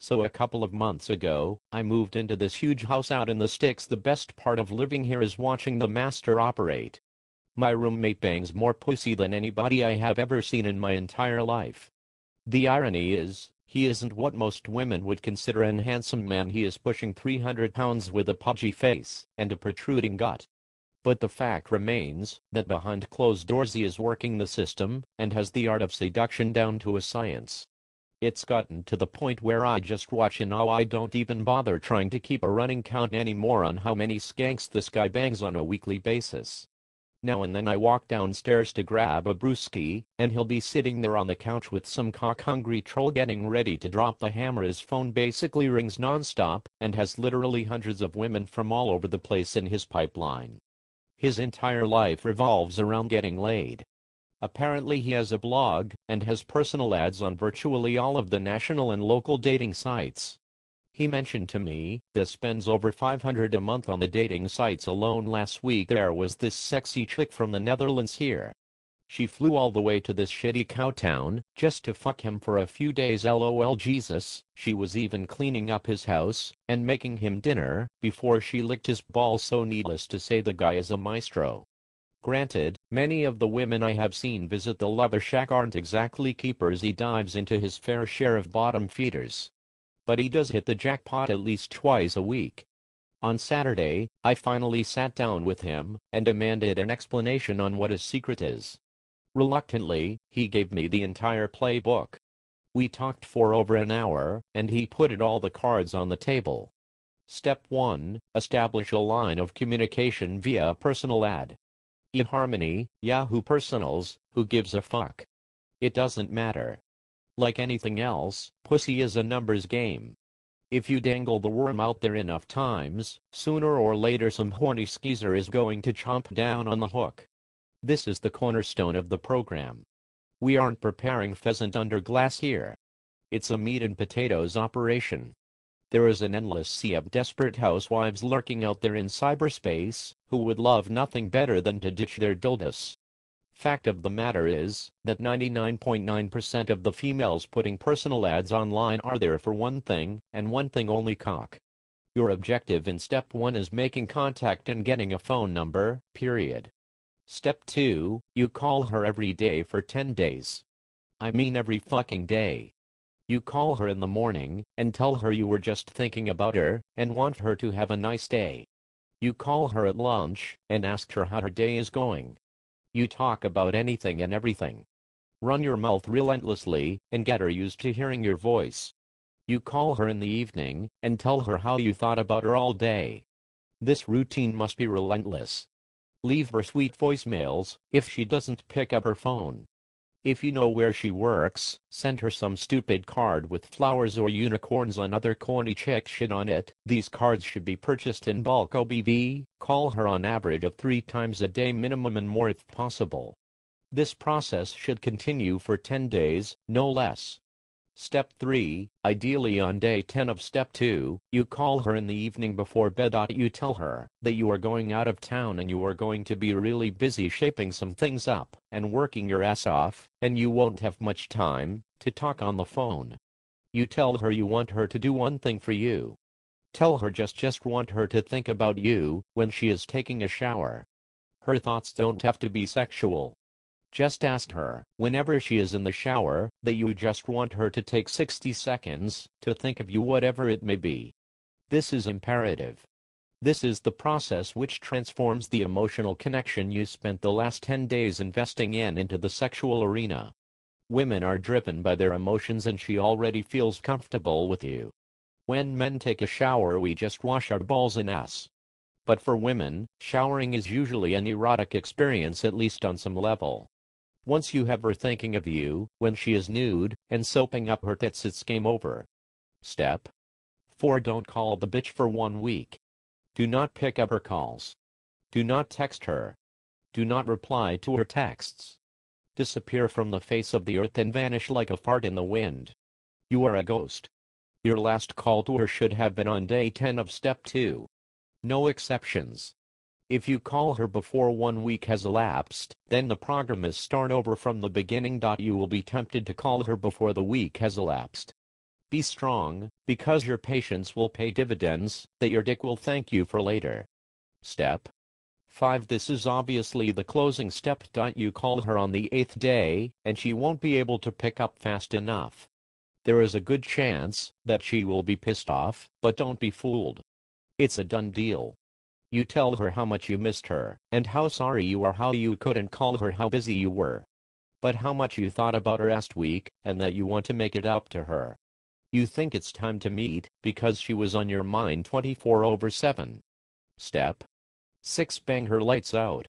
So a couple of months ago, I moved into this huge house out in the sticks. The best part of living here is watching the master operate. My roommate bangs more pussy than anybody I have ever seen in my entire life. The irony is, he isn't what most women would consider an handsome man. He is pushing 300 pounds with a pudgy face and a protruding gut. But the fact remains that behind closed doors he is working the system and has the art of seduction down to a science. It's gotten to the point where I just watch and now I don't even bother trying to keep a running count anymore on how many skanks this guy bangs on a weekly basis. Now and then I walk downstairs to grab a brewski, and he'll be sitting there on the couch with some cock-hungry troll getting ready to drop the hammer. His phone basically rings non-stop and has literally hundreds of women from all over the place in his pipeline. His entire life revolves around getting laid. Apparently he has a blog and has personal ads on virtually all of the national and local dating sites. He mentioned to me that spends over $500 a month on the dating sites alone. Last week there was this sexy chick from the Netherlands here. She flew all the way to this shitty cow town just to fuck him for a few days. LOL Jesus, she was even cleaning up his house and making him dinner before she licked his balls. So needless to say, the guy is a maestro. Granted, many of the women I have seen visit the lover shack aren't exactly keepers. He dives into his fair share of bottom feeders. But he does hit the jackpot at least twice a week. On Saturday, I finally sat down with him and demanded an explanation on what his secret is. Reluctantly, he gave me the entire playbook. We talked for over an hour, and he put all the cards on the table. Step 1. Establish a line of communication via a personal ad. eHarmony, Yahoo Personals, who gives a fuck? It doesn't matter. Like anything else, pussy is a numbers game. If you dangle the worm out there enough times, sooner or later some horny skeezer is going to chomp down on the hook. This is the cornerstone of the program. We aren't preparing pheasant under glass here. It's a meat and potatoes operation. There is an endless sea of desperate housewives lurking out there in cyberspace who would love nothing better than to ditch their dildos. Fact of the matter is that 99.9% of the females putting personal ads online are there for one thing, and one thing only: cock. Your objective in step 1 is making contact and getting a phone number, period. Step 2, you call her every day for 10 days. I mean every fucking day. You call her in the morning and tell her you were just thinking about her and want her to have a nice day. You call her at lunch and ask her how her day is going. You talk about anything and everything. Run your mouth relentlessly and get her used to hearing your voice. You call her in the evening and tell her how you thought about her all day. This routine must be relentless. Leave her sweet voicemails if she doesn't pick up her phone. If you know where she works, send her some stupid card with flowers or unicorns and other corny chick shit on it. These cards should be purchased in bulk. OBV, call her on average of 3 times a day minimum and more if possible. This process should continue for 10 days, no less. Step 3, ideally on day 10 of step 2, you call her in the evening before bed. You tell her that you are going out of town and you are going to be really busy shaping some things up and working your ass off, and you won't have much time to talk on the phone. You tell her you want her to do one thing for you. Tell her just want her to think about you when she is taking a shower. Her thoughts don't have to be sexual. Just ask her, whenever she is in the shower, that you just want her to take 60 seconds to think of you, whatever it may be. This is imperative. This is the process which transforms the emotional connection you spent the last 10 days investing into the sexual arena. Women are driven by their emotions, and she already feels comfortable with you. When men take a shower, we just wash our balls and ass. But for women, showering is usually an erotic experience, at least on some level. Once you have her thinking of you when she is nude and soaping up her tits, it's game over. Step 4. Don't call the bitch for 1 week. Do not pick up her calls. Do not text her. Do not reply to her texts. Disappear from the face of the earth and vanish like a fart in the wind. You are a ghost. Your last call to her should have been on day 10 of step 2. No exceptions. If you call her before 1 week has elapsed, then the program is start over from the beginning. You will be tempted to call her before the week has elapsed. Be strong, because your patience will pay dividends that your dick will thank you for later. Step 5. This is obviously the closing step. You call her on the 8th day, and she won't be able to pick up fast enough. There is a good chance that she will be pissed off, but don't be fooled. It's a done deal. You tell her how much you missed her, and how sorry you are how you couldn't call her, how busy you were. But how much you thought about her last week, and that you want to make it up to her. You think it's time to meet, because she was on your mind 24/7. Step 6. Bang her lights out.